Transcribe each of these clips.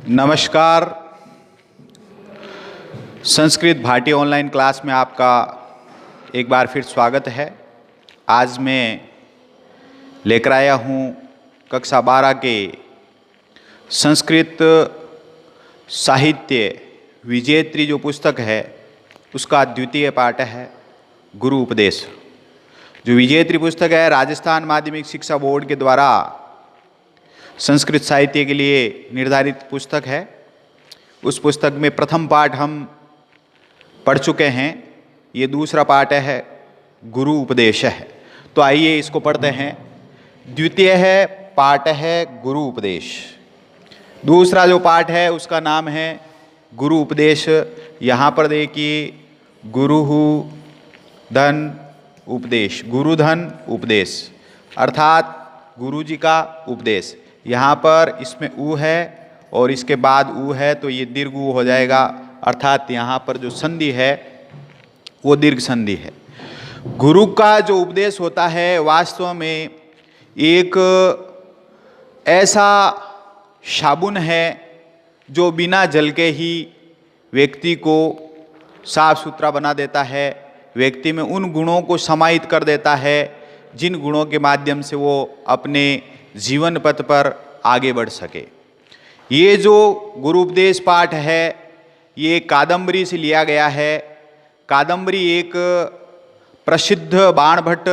नमस्कार। Sanskrit Bhati online class में आपका एक बार फिर स्वागत है। आज मैं लेकर आया हूँ कक्षा 12 के संस्कृत साहित्य विजेत्री जो पुस्तक है उसका द्वितीय पाठ है गुरु उपदेश। जो विजेत्री पुस्तक है राजस्थान माध्यमिक शिक्षा बोर्ड के द्वारा संस्कृत साहित्य के लिए निर्धारित पुस्तक है। उस पुस्तक में प्रथम पाठ हम पढ़ चुके हैं, ये दूसरा पाठ है गुरु उपदेश है। तो आइए इसको पढ़ते हैं। द्वितीय है पाठ है गुरु उपदेश। दूसरा जो पाठ है उसका नाम है गुरु उपदेश। यहाँ पर देखिए गुरु धन उपदेश, गुरु धन उपदेश अर्थात गुरु जी का उपदेश। यहाँ पर इसमें ऊ है और इसके बाद ऊ है तो ये दीर्घ ऊ हो जाएगा, अर्थात यहाँ पर जो संधि है वो दीर्घ संधि है। गुरु का जो उपदेश होता है वास्तव में एक ऐसा साबुन है जो बिना जल के ही व्यक्ति को साफ सुथरा बना देता है, व्यक्ति में उन गुणों को समाहित कर देता है जिन गुणों के माध्यम से वो अपने जीवन पथ पर आगे बढ़ सके। ये जो गुरु उपदेश पाठ है ये कादंबरी से लिया गया है। कादंबरी एक प्रसिद्ध बाणभट्ट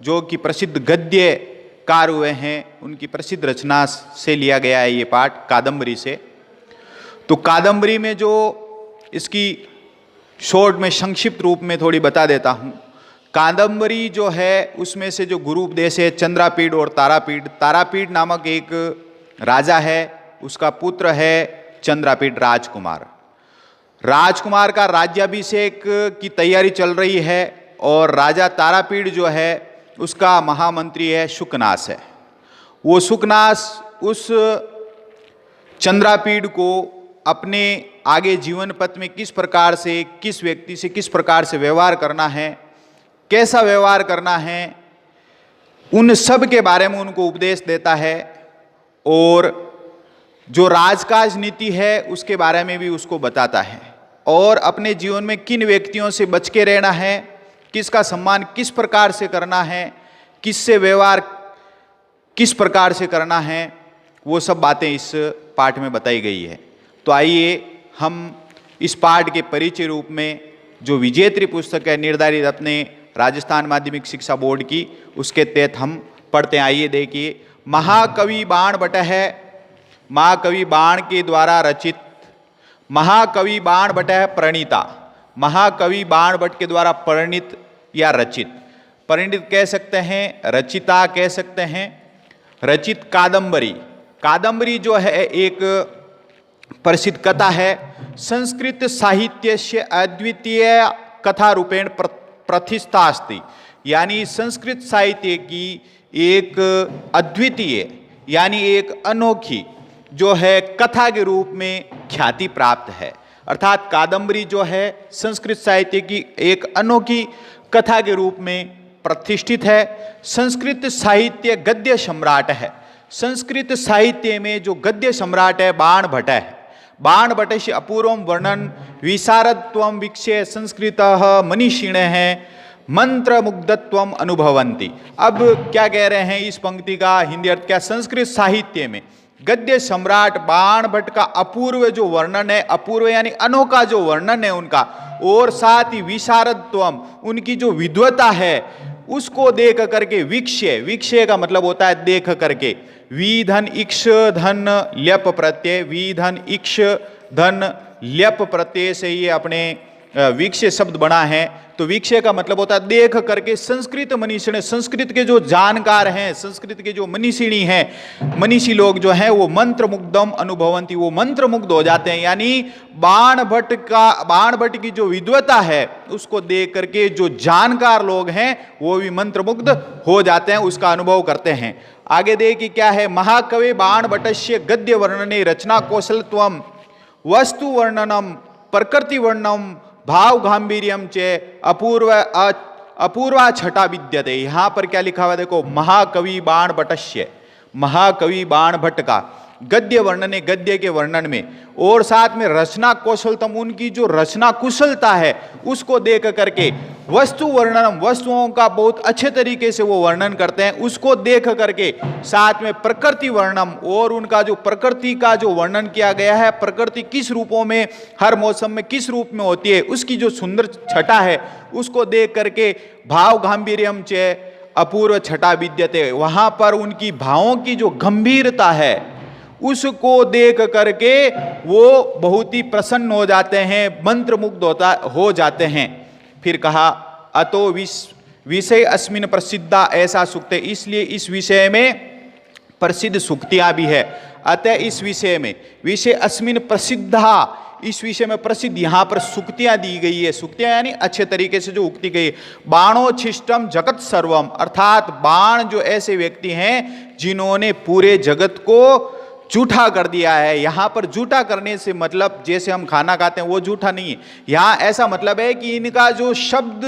जो कि प्रसिद्ध गद्यकार हुए हैं उनकी प्रसिद्ध रचना से लिया गया है ये पाठ कादंबरी से। तो कादंबरी में जो इसकी शॉर्ट में संक्षिप्त रूप में थोड़ी बता देता हूँ। कादंबरी जो है उसमें से जो गुरु उपदेश है चंद्रापीठ और तारापीठ। तारापीठ नामक एक राजा है, उसका पुत्र है चंद्रापीठ राजकुमार। राजकुमार का राज्याभिषेक की तैयारी चल रही है और राजा तारापीठ जो है उसका महामंत्री है शुकनास है। वो शुकनास उस चंद्रापीठ को अपने आगे जीवन पथ में किस प्रकार से, किस व्यक्ति से किस प्रकार से व्यवहार करना है, कैसा व्यवहार करना है, उन सब के बारे में उनको उपदेश देता है। और जो राजकाज नीति है उसके बारे में भी उसको बताता है और अपने जीवन में किन व्यक्तियों से बच के रहना है, किसका सम्मान किस प्रकार से करना है, किससे व्यवहार किस प्रकार से करना है, वो सब बातें इस पाठ में बताई गई है। तो आइए हम इस पाठ के परिचय रूप में जो विजेत्री पुस्तक है निर्धारित अपने राजस्थान माध्यमिक शिक्षा बोर्ड की, उसके तहत हम पढ़ते हैं। आइए देखिए। महाकवि बाणभट्ट है, महाकवि बाण के द्वारा रचित। महाकवि बाणभट्ट है प्रणीता। महाकवि बाणभट्ट के द्वारा परिणित या रचित, परिणित कह सकते हैं, रचिता कह सकते हैं। रचित कादंबरी। कादंबरी जो है एक प्रसिद्ध कथा है। संस्कृत साहित्य से अद्वितीय कथा रूपेण प्रतिष्ठा अस्ति, यानी संस्कृत साहित्य की एक अद्वितीय यानी एक अनोखी जो है कथा के रूप में ख्याति प्राप्त है। अर्थात कादंबरी जो है संस्कृत साहित्य की एक अनोखी कथा के रूप में प्रतिष्ठित है। संस्कृत साहित्य गद्य सम्राट है। संस्कृत साहित्य में जो गद्य सम्राट है बाणभट्ट है। बाणभट्ट से अपूर्वम वर्णन विशारदत्वम वीक्ष्य संस्कृतः मनीषिण है मंत्र मुग्धत्वम अनुभवन्ति। अब क्या कह रहे हैं इस पंक्ति का हिंदी अर्थ क्या? संस्कृत साहित्य में गद्य सम्राट बाणभट्ट का अपूर्व जो वर्णन है, अपूर्व यानी अनोखा जो वर्णन है उनका, और साथ ही विशारदत्वम उनकी जो विद्वता है उसको देख करके वीक्ष्य, वीक्ष्य का मतलब होता है देख करके। वी धन इक्ष धन ल्यप प्रत्यय, वी धन इक्ष धन ल्यप प्रत्यय से ये अपने वीक्ष्य शब्द बना है। तो वीक्ष्य का मतलब होता है देख करके। संस्कृत मनीषिण, संस्कृत के जो जानकार हैं, संस्कृत के जो मनीषिणी हैं, मनीषी लोग जो हैं वो मंत्र मुग्धम अनुभवंती, वो मंत्र मुग्ध हो जाते हैं। यानी बाणभट्ट की जो विद्वता है उसको देख करके जो जानकार लोग हैं वो भी मंत्र मुग्ध हो जाते हैं, उसका अनुभव करते हैं। आगे देखिए क्या है। महाकवि बाणभट्टस्य गद्य वर्णने रचना कौशलत्वम वस्तु वर्णनम प्रकृति वर्णनम भाव गांभीर्यम चे अपूर्वा छटा विद्यते। यहाँ पर क्या लिखा हुआ देखो, महाकवि बाणभट्टस्य, महाकवि बाणभट्ट का गद्य वर्णन है, गद्य के वर्णन में, और साथ में रचना कौशलतम, उनकी जो रचना कुशलता है उसको देख करके, वस्तु वर्णनम, वस्तुओं का बहुत अच्छे तरीके से वो वर्णन करते हैं, उसको देख करके, साथ में प्रकृति वर्णनम, और उनका जो प्रकृति का जो वर्णन किया गया है, प्रकृति किस रूपों में, हर मौसम में किस रूप में होती है, उसकी जो सुंदर छटा है उसको देख करके, भाव गांभीर्यम चे अपूर्व छटा विद्यते, वहां पर उनकी भावों की जो गंभीरता है उसको देख करके वो बहुत ही प्रसन्न हो जाते हैं, मंत्रमुग्ध हो जाते हैं। फिर कहा अतो विषय अस्मिन प्रसिद्धा ऐसा सूक्त, इसलिए इस विषय में प्रसिद्ध सूक्तियां भी है। अतः इस विषय में, विषय अस्मिन प्रसिद्धा, इस विषय में प्रसिद्ध यहां पर सूक्तियां दी गई है। सूक्तियां यानी अच्छे तरीके से जो उक्ति गई, बाणोच्छिष्टम जगत सर्वम, अर्थात बाण जो ऐसे व्यक्ति हैं जिन्होंने पूरे जगत को जूठा कर दिया है। यहां पर जूठा करने से मतलब जैसे हम खाना खाते हैं वो जूठा नहीं है, यहां ऐसा मतलब है कि इनका जो शब्द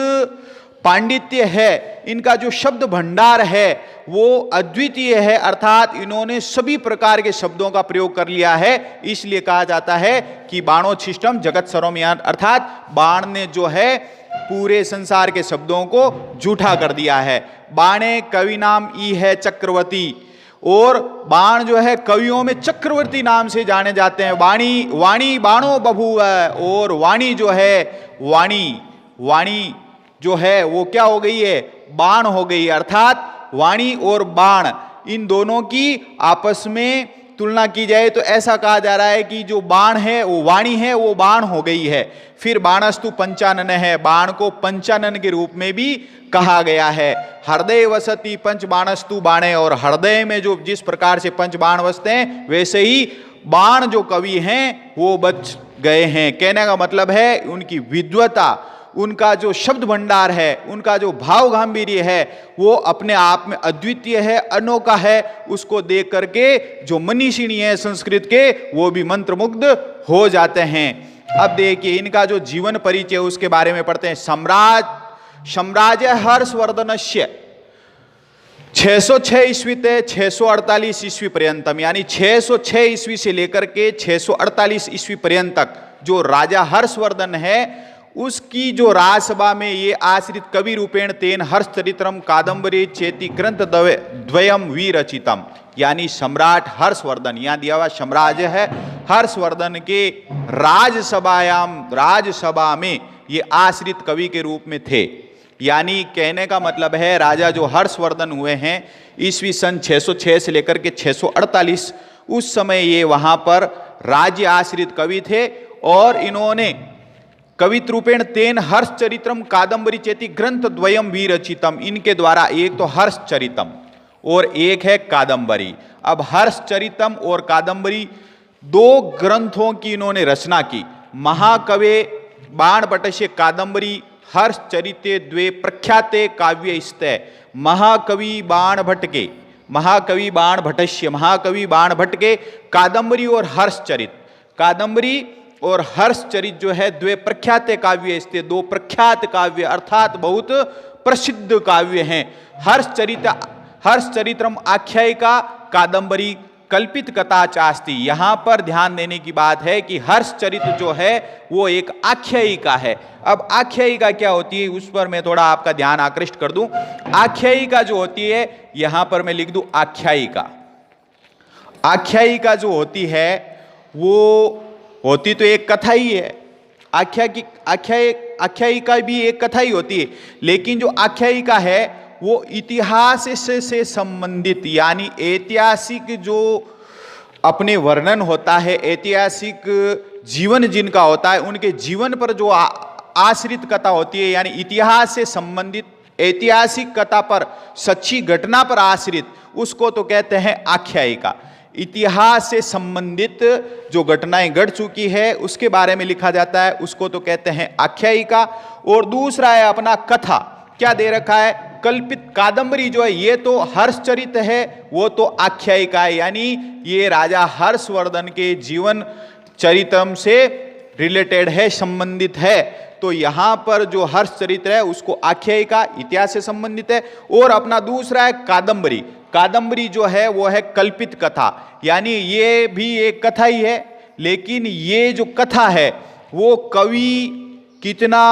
पांडित्य है, इनका जो शब्द भंडार है वो अद्वितीय है, अर्थात इन्होंने सभी प्रकार के शब्दों का प्रयोग कर लिया है। इसलिए कहा जाता है कि बाणोच्छिष्टम जगत सर्वम, अर्थात बाण ने जो है पूरे संसार के शब्दों को जूठा कर दिया है। बाणे कवि नाम ई है चक्रवर्ती, और बाण जो है कवियों में चक्रवर्ती नाम से जाने जाते हैं। वाणी वाणी बाणो बभूव, और वाणी जो है, वाणी जो है वो क्या हो गई है, बाण हो गई, अर्थात वाणी और बाण इन दोनों की आपस में तुलना की जाए तो ऐसा कहा जा रहा है कि जो बाण है वो वाणी है, वो बाण हो गई है। फिर बाणस्तु पंचानन है, बाण को पंचानन के रूप में भी कहा गया है। हृदय वसति पंच बाणस्तु बाणे, और हृदय में जो जिस प्रकार से पंच बाण बसते हैं वैसे ही बाण जो कवि हैं वो बच गए हैं। कहने का मतलब है उनकी विद्वता, उनका जो शब्द भंडार है, उनका जो भाव गांभीर्य है वो अपने आप में अद्वितीय है, अनोखा है। उसको देख करके जो मनीषिणी है संस्कृत के वो भी मंत्रमुग्ध हो जाते हैं। अब देखिए इनका जो जीवन परिचय उसके बारे में पढ़ते हैं। सम्राज्य हर्षवर्धनस्य 606 ईस्वी से 648 ईस्वी पर्यंतम, यानी 606 ईस्वी से लेकर के 648 ईस्वी पर्यंत तक जो राजा हर्षवर्धन है उसकी जो राजसभा में ये आश्रित कवि रूपेण तेन हर्षचरित्रम कादंबरी चेति ग्रंथ द्वयम विरचितम, यानी सम्राट हर्षवर्धन, यहाँ दिया हुआ सम्राज्य है, हर्षवर्धन के राजसभा में ये आश्रित कवि के रूप में थे। यानी कहने का मतलब है राजा जो हर्षवर्धन हुए हैं ईस्वी सन 606 से लेकर के 648, उस समय ये वहां पर राज्य आश्रित कवि थे, और इन्होंने कवित रूपेण तेन हर्षचरित्रम कादंबरी चेति ग्रंथ द्वयम विरचितम, इनके द्वारा एक तो हर्षचरितम और एक है कादंबरी। अब हर्षचरितम और कादंबरी दो ग्रंथों की इन्होंने रचना की। महाकवे बाणभट्टस्य कादंबरी हर्षचरिते द्वे प्रख्याते काव्यस्ते, महाकवि बाणभट्ट के कादंबरी और हर्षचरित, कादंबरी और हर्षचरित जो है द्वे प्रख्यात काव्य, इसके दो प्रख्यात काव्य अर्थात बहुत प्रसिद्ध काव्य हैं। हर्षचरित्रम आख्यायिका, कादंबरी कल्पित कथा चास्ति। यहाँ पर ध्यान देने की बात है कि हर्षचरित जो है वो एक आख्यायिका है। अब आख्यायिका क्या होती है उस पर मैं थोड़ा आपका ध्यान आकृष्ट कर दूं। आख्यायिका जो होती है, यहाँ पर मैं लिख दूं आख्यायिका। आख्यायिका जो होती है वो होती तो एक कथा ही है, आख्यायिका भी एक कथा ही होती है, लेकिन जो आख्यायिका है वो इतिहास से संबंधित, यानी ऐतिहासिक जो अपने वर्णन होता है, ऐतिहासिक जीवन जिनका होता है उनके जीवन पर जो आश्रित कथा होती है, यानी इतिहास से संबंधित ऐतिहासिक कथा पर, सच्ची घटना पर आश्रित, उसको तो कहते हैं आख्यायिका। इतिहास से संबंधित जो घटनाएं घट चुकी है उसके बारे में लिखा जाता है, उसको तो कहते हैं आख्यायिका। और दूसरा है अपना कथा, क्या दे रखा है, कल्पित। कादंबरी जो है ये तो हर्षचरित है, वो तो आख्यायिका है, यानी ये राजा हर्षवर्धन के जीवन चरित्रम से रिलेटेड है, संबंधित है। तो यहां पर जो हर्षचरित्र है उसको आख्यायिका, इतिहास से संबंधित है। और अपना दूसरा है कादंबरी। कादंबरी जो है वो है कल्पित कथा, यानी ये भी एक कथा ही है, लेकिन ये जो कथा है वो कवि कितना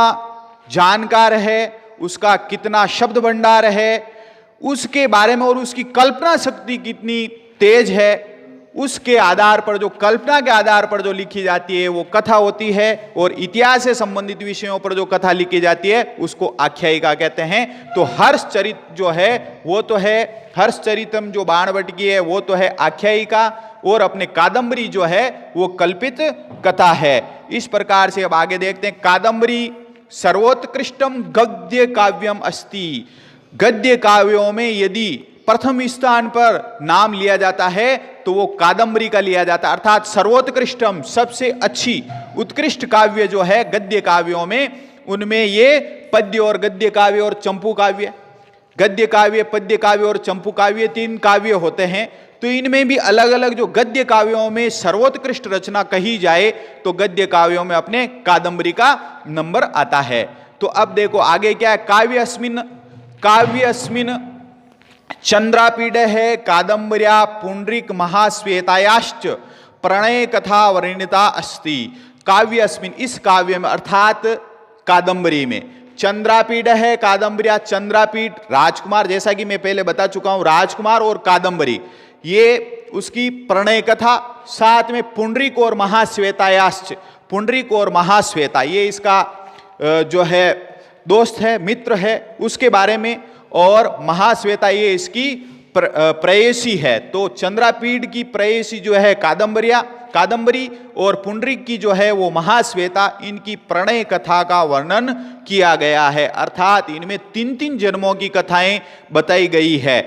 जानकार है, उसका कितना शब्द भंडार है, उसके बारे में और उसकी कल्पना शक्ति कितनी तेज है, उसके आधार पर, जो कल्पना के आधार पर जो लिखी जाती है वो कथा होती है, और इतिहास से संबंधित विषयों पर जो कथा लिखी जाती है उसको आख्यायिका कहते हैं। तो हर्षचरित जो है वो तो है, हर्षचरितम जो बाणभट्ट है वो तो है आख्यायिका, और अपने कादंबरी जो है वो कल्पित कथा है। इस प्रकार से अब आगे देखते हैं। कादंबरी सर्वोत्कृष्टम गद्य काव्यम अस्ति। गद्य काव्यों में यदि प्रथम स्थान पर नाम लिया जाता है तो वो कादंबरी का लिया जाता है, अर्थात सर्वोत्कृष्टम, सबसे अच्छी उत्कृष्ट काव्य जो है गद्य काव्यों में, उनमें ये पद्य और गद्य काव्य और चंपू काव्य, गद्य काव्य, पद्य काव्य और चंपू काव्य 3 काव्य होते हैं। तो इनमें भी अलग अलग जो गद्य काव्यों में सर्वोत्कृष्ट रचना कही जाए तो गद्य काव्यों में अपने कादंबरी का नंबर आता है। तो अब देखो आगे क्या है। काव्य अस्मिन चंद्रापीड है कादंबर्या पुंडरीक महाश्वेतायाश्च प्रणय कथा वर्णिता अस्ति। काव्य अस्मिन, इस काव्य में अर्थात कादंबरी में, चंद्रापीड है कादंबर्या, चंद्रापीड राजकुमार, जैसा कि मैं पहले बता चुका हूं, राजकुमार और कादंबरी ये उसकी प्रणय कथा, साथ में पुंडरीक और महाश्वेतायाश्च, पुंडरीक और महाश्वेता ये इसका जो है दोस्त है, मित्र है, उसके बारे में, और महाश्वेता ये इसकी प्रेयसी है। तो चंद्रापीड की प्रेयसी जो है कादंबरी, और पुंडरीक की जो है वो महाश्वेता, इनकी प्रणय कथा का वर्णन किया गया है, अर्थात इनमें 3-3 जन्मों की कथाएं बताई गई है।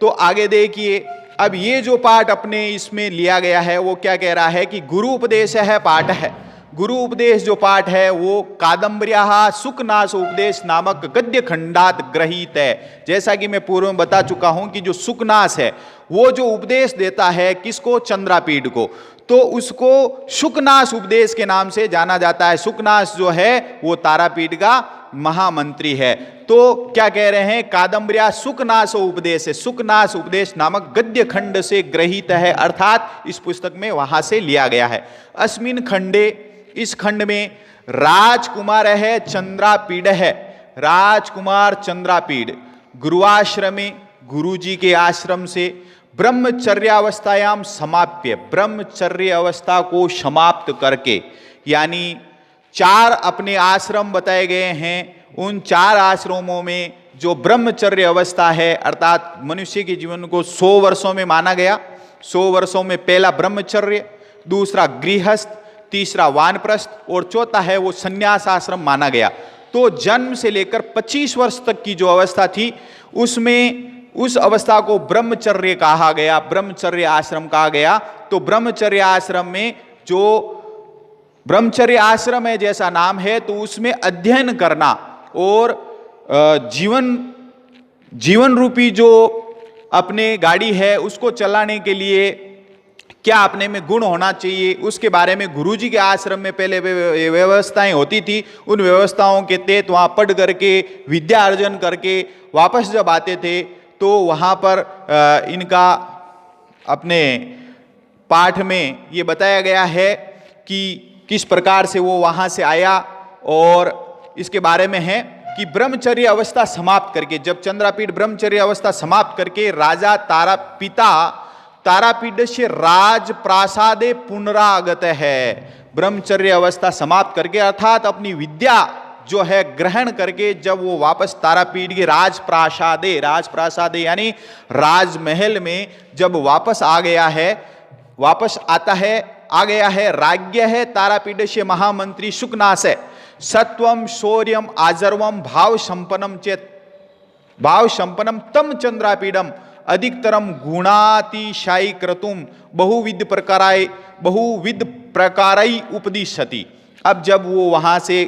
तो आगे देखिए, अब ये जो पाठ अपने इसमें लिया गया है वो क्या कह रहा है कि गुरु उपदेश है पाठ है। गुरु उपदेश जो पाठ है वो कादंबर्या सुकनास उपदेश नामक गद्य खंडात ग्रहीत है। जैसा कि मैं पूर्व में बता चुका हूं कि जो सुकनास है वो जो उपदेश देता है किसको, चंद्रापीड को, तो उसको शुकनास उपदेश के नाम से जाना जाता है। शुकनास जो है वो तारापीठ का महामंत्री है। तो क्या कह रहे हैं, कादंबर्या सुकनास उपदेश है, सुकनास उपदेश नामक गद्य खंड से ग्रहीत है, अर्थात इस पुस्तक में वहां से लिया गया है। अस्मिन खंडे, इस खंड में राजकुमार है चंद्रापीड है, राजकुमार चंद्रापीड गुरुआश्रमे, गुरु जी के आश्रम से, ब्रह्मचर्यावस्थायाम समाप्य, ब्रह्मचर्य अवस्था को समाप्त करके, यानी 4 अपने आश्रम बताए गए हैं, उन 4 आश्रमों में जो ब्रह्मचर्य अवस्था है, अर्थात मनुष्य के जीवन को 100 वर्षों में माना गया। 100 वर्षों में पहला ब्रह्मचर्य, दूसरा गृहस्थ, तीसरा वानप्रस्थ और चौथा है वो संन्यास आश्रम माना गया। तो जन्म से लेकर 25 वर्ष तक की जो अवस्था थी उसमें उस अवस्था को ब्रह्मचर्य कहा गया, ब्रह्मचर्य आश्रम कहा गया। तो ब्रह्मचर्य आश्रम में, जो ब्रह्मचर्य आश्रम है जैसा नाम है, तो उसमें अध्ययन करना और जीवन रूपी जो अपने गाड़ी है उसको चलाने के लिए क्या अपने में गुण होना चाहिए, उसके बारे में गुरुजी के आश्रम में पहले व्यवस्थाएं होती थी। उन व्यवस्थाओं के तहत वहाँ पढ़ करके विद्या अर्जन करके वापस जब आते थे तो वहाँ पर इनका अपने पाठ में ये बताया गया है कि किस प्रकार से वो वहाँ से आया, और इसके बारे में है कि ब्रह्मचर्य अवस्था समाप्त करके, जब चंद्रापीड ब्रह्मचर्य अवस्था समाप्त करके राजा तारापीड से राजप्रासादे पुनरागत है। ब्रह्मचर्य अवस्था समाप्त करके अर्थात अपनी विद्या जो है ग्रहण करके जब वो वापस तारापीठ के राजप्रासादे यानी राजमहल में जब वापस आ गया है, राज्ञ है तारापीठ से महामंत्री शुकनास है, सत्वम शौर्यम आजर्वम भाव संपन्नम तम चंद्रापीडम अधिकतरम गुणातिशायी क्रतुम बहुविध प्रकाराई उपदिशति। अब जब वो वहां से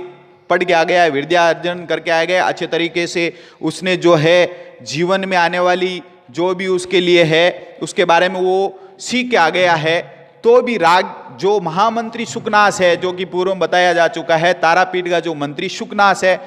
पढ़ के आ गया, विद्या अर्जन करके आ गया अच्छे तरीके से, उसने जो है जीवन में आने वाली जो भी उसके लिए है उसके बारे में वो सीख के आ गया है, तो भी जो महामंत्री शुकनास है, जो कि पूर्व में बताया जा चुका है, तारापीठ का जो मंत्री शुकनास है,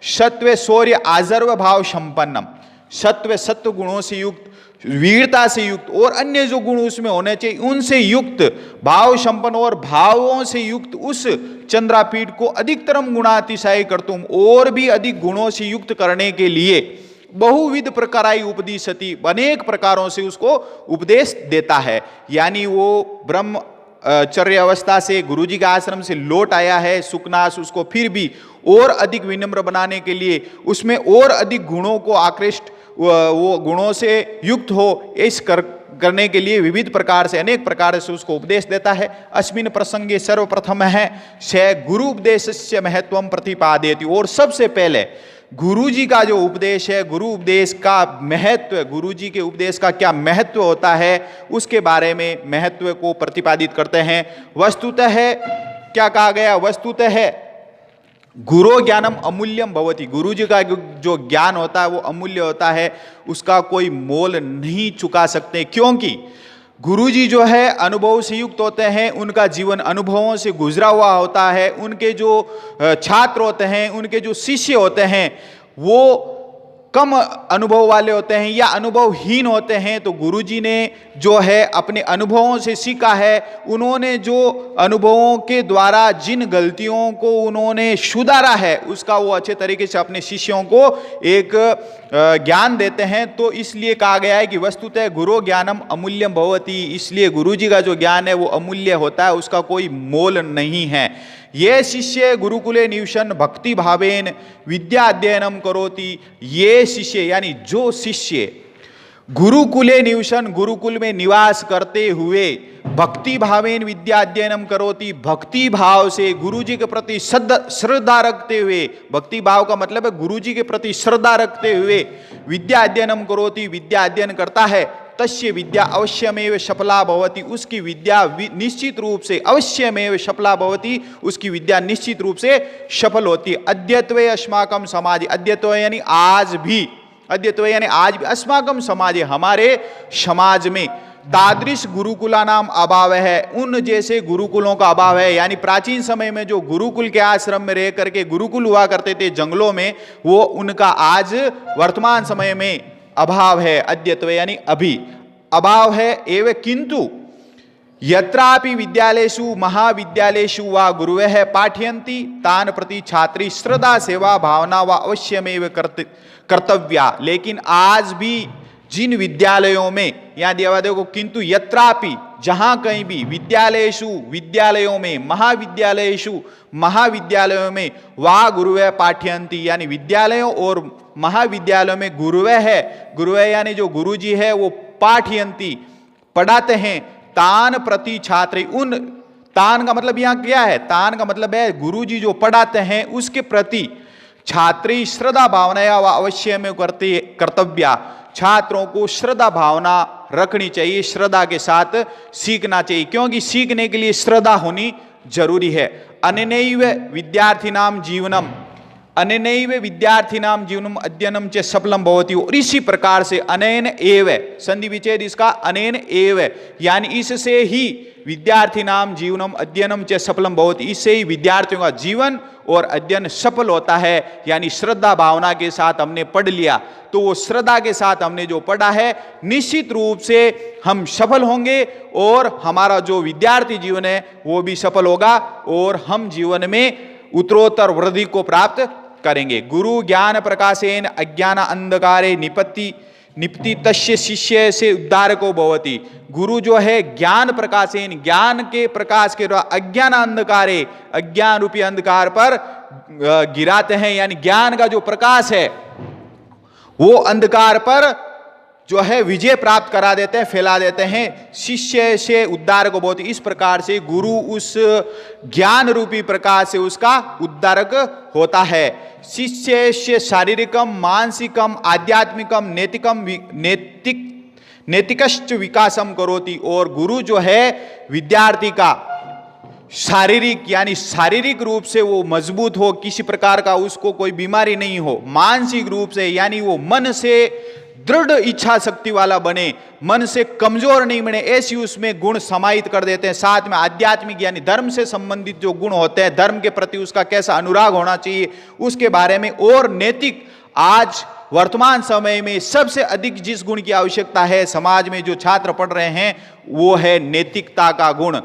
सत्व शौर्य आजर्व भाव संपन्नम, सत्व सत्व गुणों से युक्त, वीरता से युक्त और अन्य जो गुण उसमें होने चाहिए उनसे युक्त, भाव संपन्न और भावों से युक्त उस चंद्रापीठ को अधिकतरम गुणातिशय कर्तुम, और भी अधिक गुणों से युक्त करने के लिए बहुविध प्रकाराई उपदिशति, अनेक प्रकारों से उसको उपदेश देता है। यानी वो ब्रह्मचर्य अवस्था से गुरुजी के आश्रम से लौट आया है सुखनाश, उसको फिर भी और अधिक विनम्र बनाने के लिए, उसमें और अधिक गुणों को आकृष्ट, वो गुणों से युक्त हो, इस करने के लिए विविध प्रकार से, अनेक प्रकार से उसको उपदेश देता है। अस्मिन् प्रसंगे सर्वप्रथम है स गुरु उपदेशस्य महत्वम प्रतिपादयति, और सबसे पहले गुरु जी का जो उपदेश है, गुरु उपदेश का महत्व, गुरु जी के उपदेश का क्या महत्व होता है उसके बारे में महत्व को प्रतिपादित करते हैं। वस्तुतः क्या कहा गया, वस्तुतः है गुरु ज्ञानम अमूल्यम भवति, गुरु जी का जो ज्ञान होता है वो अमूल्य होता है, उसका कोई मोल नहीं चुका सकते, क्योंकि गुरुजी जो है अनुभव से युक्त होते हैं, उनका जीवन अनुभवों से गुजरा हुआ होता है, उनके जो छात्र होते हैं, उनके जो शिष्य होते हैं वो कम अनुभव वाले होते हैं या अनुभवहीन होते हैं। तो गुरुजी ने जो है अपने अनुभवों से सीखा है, उन्होंने जो अनुभवों के द्वारा जिन गलतियों को उन्होंने सुधारा है उसका वो अच्छे तरीके से अपने शिष्यों को एक ज्ञान देते हैं। तो इसलिए कहा गया है कि वस्तुतः गुरु ज्ञानम अमूल्यम भवति, इसलिए गुरुजी का जो ज्ञान है वो अमूल्य होता है, उसका कोई मोल नहीं है। ये शिष्य गुरुकुले निवसन भक्ति भावेन विद्या अध्ययनम करोति, ये शिष्य यानी जो शिष्य गुरुकुले निवसन, गुरुकुल में निवास करते हुए भक्ति भावेन विद्या अध्ययनम करोति, भक्ति भाव से गुरुजी के प्रति श्रद्धा रखते हुए, भक्ति भाव का मतलब है गुरुजी के प्रति श्रद्धा रखते हुए विद्या अध्ययनम करोति, विद्या अध्ययन करता है, तस्य विद्या अवश्यमेव सफला भवति, उसकी विद्या निश्चित रूप से अवश्यमेव सफला भवति, उसकी विद्या निश्चित रूप से सफल होती है। अद्यत्वे अस्माकं समाज, अद्यत्व यानी आज भी, अद्यत्व यानी आज भी, अस्माकं समाज हमारे समाज में तादृश गुरुकुला नाम अभाव है, उन जैसे गुरुकुलों का अभाव है। यानी प्राचीन समय में जो गुरुकुल के आश्रम में रह करके गुरुकुल हुआ करते थे जंगलों में, वो उनका आज वर्तमान समय में अभाव है। अद्यत्व यानी अभी अभाव है। एवं किंतु यत्रापि विद्यालयेषु महाविद्यालयेषु वा गुरुवः पाठयन्ति तान् प्रति छात्री श्रद्धा सेवा भावना वा अवश्यमेव कर्तव्या। लेकिन आज भी जिन विद्यालयों में, यहाँ दिया हुआ देखो, किंतु यत्रापि, जहां कहीं भी, विद्यालयेषु विद्यालयों में, महाविद्यालयेषु महाविद्यालयों में, वा गुरुवः पाठयन्ति यानी विद्यालयों और महाविद्यालयों में गुरुवः है, गुरुवः यानी जो गुरुजी है वो पाठयन्ति पढ़ाते हैं, तान प्रति छात्र, उन तान का मतलब यहाँ क्या है, तान का मतलब है गुरुजी जो पढ़ाते हैं उसके प्रति छात्री श्रद्धा भावना या अवश्य में करते कर्तव्या, छात्रों को श्रद्धा भावना रखनी चाहिए, श्रद्धा के साथ सीखना चाहिए, क्योंकि सीखने के लिए श्रद्धा होनी जरूरी है। अनेनैव विद्यार्थिनाम जीवनम, अनेनैव विद्यार्थिनाम जीवनम अध्ययनम च सफलम भवति, और इसी प्रकार से अनेन एव, संधि विच्छेद इसका अनेन एव यानी इससे ही विद्यार्थिनाम जीवनम अध्ययनम च सफलम भवति, इससे ही विद्यार्थियों का जीवन और अध्ययन सफल होता है। यानी श्रद्धा भावना के साथ हमने पढ़ लिया तो वो श्रद्धा के साथ हमने जो पढ़ा है निश्चित रूप से हम सफल होंगे और हमारा जो विद्यार्थी जीवन है वो भी सफल होगा और हम जीवन में उत्तरोत्तर वृद्धि को प्राप्त करेंगे। गुरु ज्ञान प्रकाशेन अज्ञान अंधकारे निपति तस्य शिष्य से उद्धार को भवति, गुरु जो है ज्ञान प्रकाशेन, ज्ञान के प्रकाश के द्वारा अज्ञान अंधकारे, अज्ञान रूपी अंधकार पर गिराते हैं। यानी ज्ञान का जो प्रकाश है वो अंधकार पर जो है विजय प्राप्त करा देते हैं, फैला देते हैं। शिष्य से उद्धार को बहुत, इस प्रकार से गुरु उस ज्ञान रूपी प्रकाश से उसका उद्धारक होता है। शिष्य से शारीरिकम मानसिकम आध्यात्मिकम नैतिकश्च विकासम करोति, और गुरु जो है विद्यार्थी का शारीरिक यानी शारीरिक रूप से वो मजबूत हो, किसी प्रकार का उसको कोई बीमारी नहीं हो, मानसिक रूप से यानी वो मन से दृढ़ इच्छा शक्ति वाला बने, मन से कमजोर नहीं बने, ऐसी उसमें गुण समाहित कर देते हैं। साथ में आध्यात्मिक यानी धर्म से संबंधित जो गुण होते हैं, धर्म के प्रति उसका कैसा अनुराग होना चाहिए उसके बारे में, और नैतिक, आज वर्तमान समय में सबसे अधिक जिस गुण की आवश्यकता है समाज में जो छात्र पढ़ रहे हैं वो है नैतिकता का गुण।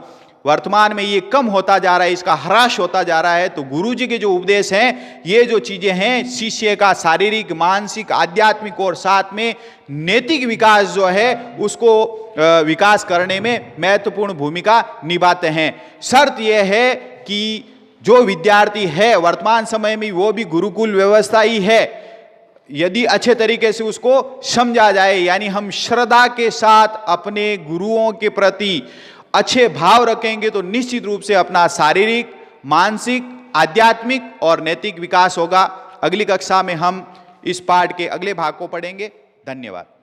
वर्तमान में ये कम होता जा रहा है, इसका ह्रास होता जा रहा है। तो गुरुजी के जो उपदेश हैं, ये जो चीजें हैं, शिष्य का शारीरिक, मानसिक, आध्यात्मिक और साथ में नैतिक विकास जो है उसको विकास करने में महत्वपूर्ण भूमिका निभाते हैं। शर्त यह है कि जो विद्यार्थी है वर्तमान समय में वो भी गुरुकुल व्यवस्था ही है, यदि अच्छे तरीके से उसको समझा जाए, यानी हम श्रद्धा के साथ अपने गुरुओं के प्रति अच्छे भाव रखेंगे तो निश्चित रूप से अपना शारीरिक, मानसिक, आध्यात्मिक और नैतिक विकास होगा। अगली कक्षा में हम इस पाठ के अगले भाग को पढ़ेंगे। धन्यवाद।